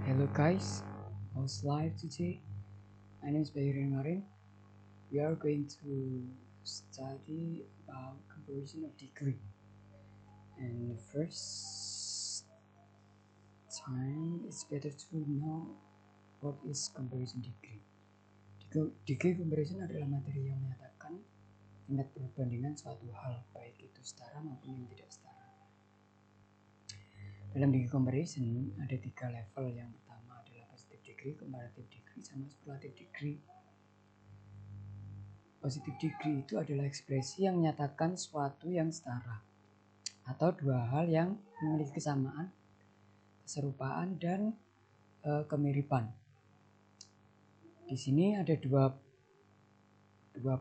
Hello guys, how's life today? My name is Bayrin Marin. We are going to study about comparison of degree. And the first time it's better to know what is comparison degree. Degree comparison adalah materi yang menyatakan tingkat perbandingan suatu hal, baik itu setara maupun yang tidak setara. Dalam degree comparison ada 3 level. Yang pertama adalah positive degree, comparative degree, sama superlative degree. Positive degree itu adalah ekspresi yang menyatakan suatu yang setara atau dua hal yang memiliki kesamaan, keserupaan, dan kemiripan. Di sini ada dua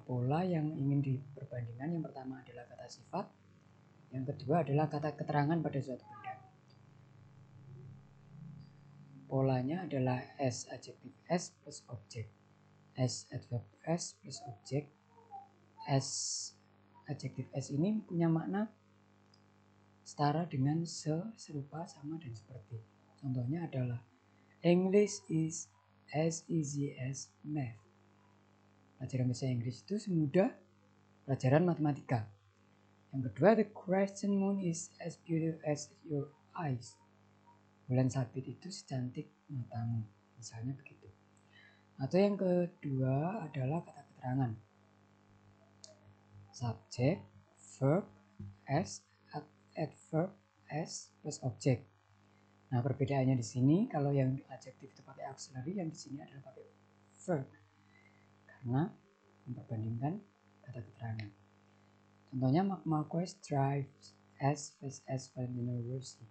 pola yang ingin diperbandingkan. Yang pertama adalah kata sifat, yang kedua adalah kata keterangan pada suatu benda. Polanya adalah S adjektif S plus objek, S adverb S plus objek. S adjektif S ini punya makna setara dengan serupa, sama, dan seperti. Contohnya adalah English is as easy as math. Pelajaran bahasa Inggris itu semudah pelajaran matematika. Yang kedua, the crescent moon is as beautiful as your eyes. Bulan sabit itu secantik matamu, misalnya begitu. Atau yang kedua adalah kata keterangan. Subjek, verb, S, adverb S plus objek. Nah, perbedaannya di sini, kalau yang adjektif itu pakai auxiliary, yang di sini adalah pakai verb, karena memperbandingkan kata keterangan. Contohnya, Marc Marquez drives as fast as Valentino Rossi,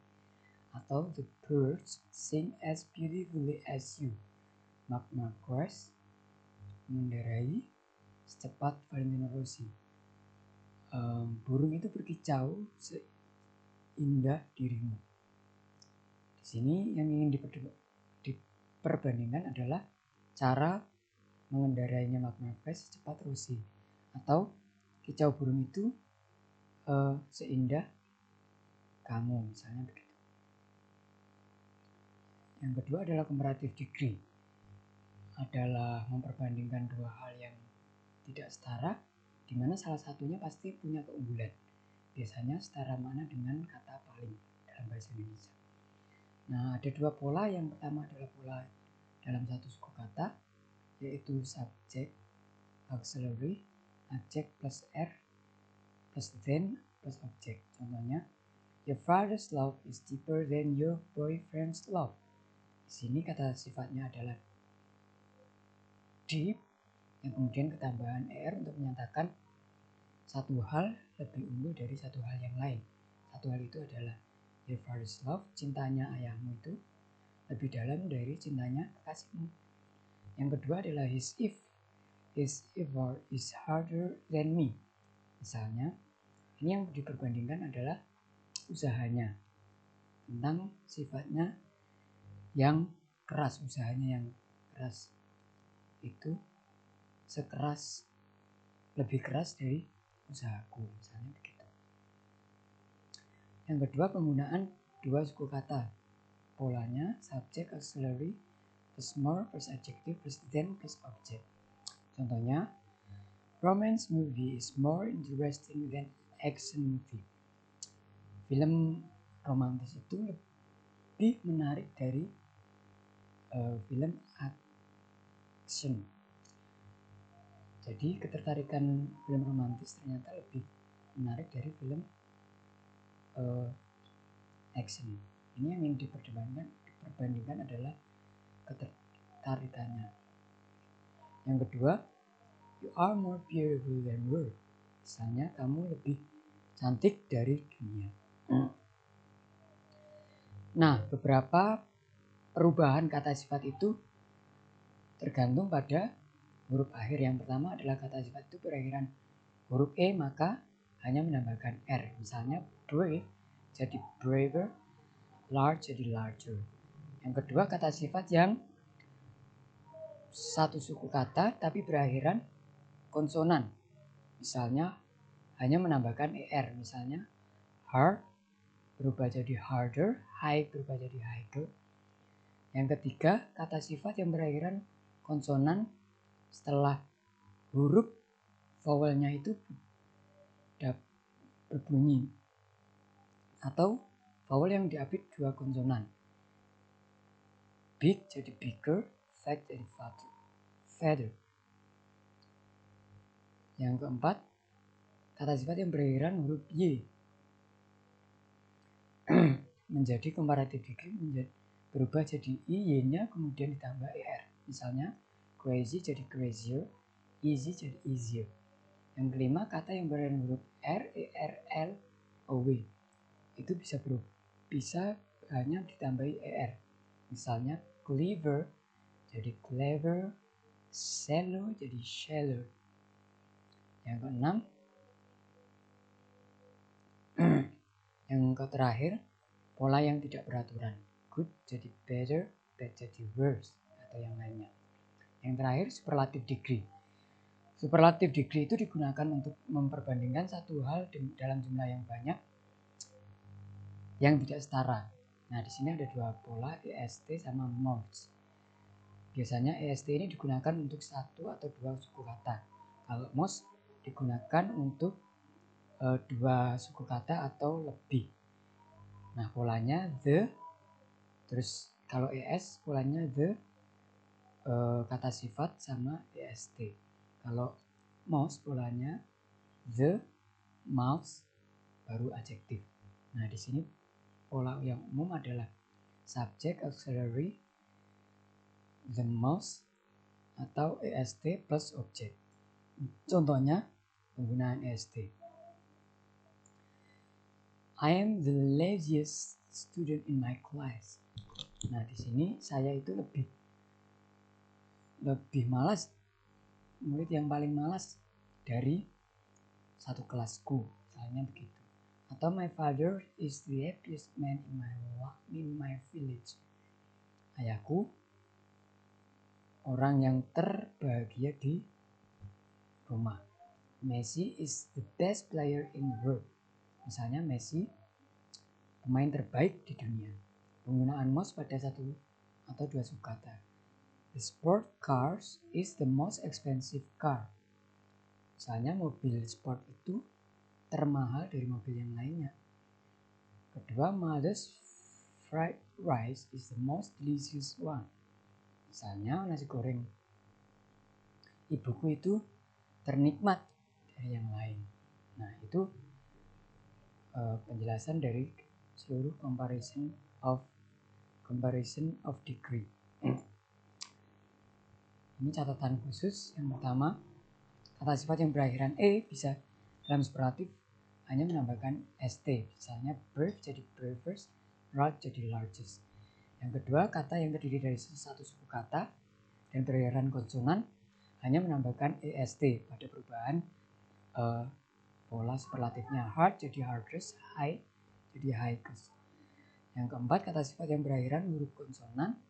atau the birds sing as beautifully as you. Marc Marquez mengendarai secepat Valentino Rossi. Burung itu berkicau seindah dirimu. Di sini yang ingin diperbandingkan adalah cara mengendarainya Marc Marquez secepat Rossi, atau kicau burung itu seindah kamu, misalnya begitu. Yang kedua adalah comparative degree, adalah memperbandingkan dua hal yang tidak setara, di mana salah satunya pasti punya keunggulan. Biasanya setara makna dengan kata paling dalam bahasa Indonesia. Nah, ada dua pola. Yang pertama adalah pola dalam satu suku kata, yaitu subjek, auxiliary, adjek plus R plus then plus objek. Contohnya, your father's love is deeper than your boyfriend's love. Di sini kata sifatnya adalah deep, yang kemudian ketambahan er untuk menyatakan satu hal lebih unggul dari satu hal yang lain. Satu hal itu adalah your father's love, cintanya ayahmu itu lebih dalam dari cintanya kekasihmu. Yang kedua adalah his effort is harder than me. Misalnya, ini yang diperbandingkan adalah usahanya, tentang sifatnya yang keras. Usahanya yang keras itu lebih keras dari usahaku, misalnya begitu. Yang kedua, penggunaan dua suku kata. Polanya subjek, auxiliary plus more plus adjective plus then plus object. Contohnya, romance movie is more interesting than action movie. Film romantis itu lebih menarik dari film action. Jadi ketertarikan film romantis ternyata lebih menarik dari film action. Ini yang ingin diperbandingkan adalah ketertarikannya. Yang kedua, you are more beautiful than world. Misalnya, kamu lebih cantik dari dunia. Nah, beberapa perubahan kata sifat itu tergantung pada huruf akhir. Yang pertama adalah kata sifat itu berakhiran huruf E, maka hanya menambahkan R. Misalnya, brave jadi braver, large jadi larger. Yang kedua, kata sifat yang satu suku kata tapi berakhiran konsonan. Misalnya, hanya menambahkan ER. Misalnya, hard berubah jadi harder, high berubah jadi higher. Yang ketiga, kata sifat yang berakhiran konsonan setelah huruf vowelnya itu berbunyi atau vowel yang diapit dua konsonan. Big jadi bigger, fat jadi fatter. Yang keempat, kata sifat yang berakhiran huruf Y menjadi comparative degree berubah jadi I, Y-nya kemudian ditambah ER. Misalnya crazy jadi crazier, easy jadi easier. Yang kelima, kata yang berakhiran huruf R, ER, L, OW itu bisa hanya ditambahi ER. Misalnya clever jadi clever, shallow jadi shallow. Yang keenam, yang terakhir, pola yang tidak beraturan. Good jadi better, bad jadi worse, atau yang lainnya. Yang terakhir, superlative degree. Superlative degree itu digunakan untuk memperbandingkan satu hal dalam jumlah yang banyak yang tidak setara. Nah, di sini ada dua pola, EST sama most. Biasanya EST ini digunakan untuk satu atau dua suku kata. Kalau most digunakan untuk dua suku kata atau lebih. Nah, polanya the, terus kalau ES polanya the kata sifat sama EST. Kalau most polanya the, mouse, baru adjektif. Nah, di sini pola yang umum adalah subject, auxiliary, the mouse, atau EST plus object. Contohnya penggunaan EST. I am the laziest student in my class. Nah, di sini saya itu lebih malas, murid yang paling malas dari satu kelasku, misalnya begitu. Atau my father is the happiest man in my village. Ayahku orang yang terbahagia di rumah. Messi is the best player in the world. Misalnya Messi pemain terbaik di dunia. Penggunaan most pada satu atau dua suku kata. The sport cars is the most expensive car. Misalnya mobil sport itu termahal dari mobil yang lainnya. Kedua, mother's fried rice is the most delicious one. Misalnya nasi goreng ibuku itu ternikmat dari yang lain. Nah, itu penjelasan dari seluruh comparison of degree. Ini catatan khusus. Yang pertama, kata sifat yang berakhiran E bisa dalam superlatif hanya menambahkan ST. Misalnya birth jadi birthers, large jadi largest. Yang kedua, kata yang terdiri dari satu suku kata dan berakhiran konsonan hanya menambahkan EST pada perubahan pola superlatifnya. Hard jadi hardest, high jadi highest. Yang keempat, kata sifat yang berakhiran huruf konsonan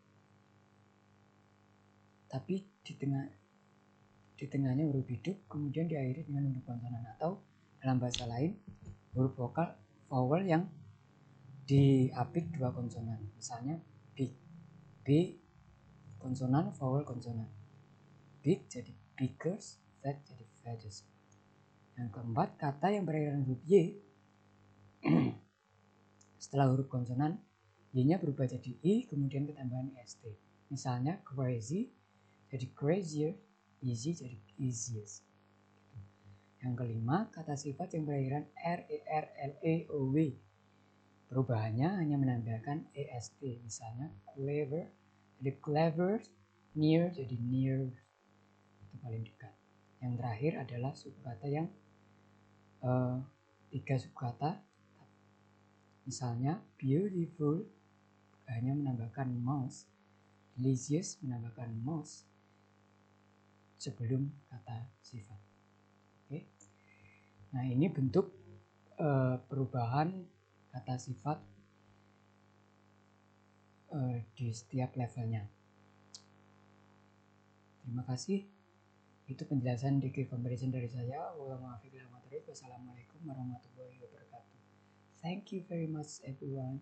tapi di tengahnya huruf hidup kemudian diakhiri dengan huruf konsonan, atau dalam bahasa lain huruf vowel yang diapit dua konsonan. Misalnya big, B konsonan, vowel konsonan. Big jadi biggest, fat jadi fattest. Yang keempat, kata yang berakhiran huruf Y setelah huruf konsonan Y-nya berubah jadi I kemudian ketambahan EST. Misalnya crazy jadi crazier, easy jadi easiest. Yang kelima, kata sifat yang berakhiran R, ER, LE, OW perubahannya hanya menambahkan EST. Misalnya clever jadi clever, near jadi near, itu paling dekat. Yang terakhir adalah suku kata yang tiga suku kata. Misalnya beautiful hanya menambahkan mouse, delicious menambahkan mouse sebelum kata sifat. Oke. Nah, ini bentuk perubahan kata sifat di setiap levelnya. Terima kasih. Itu penjelasan degree comparison dari saya. Wassalamualaikum warahmatullahi wabarakatuh. Thank you very much everyone.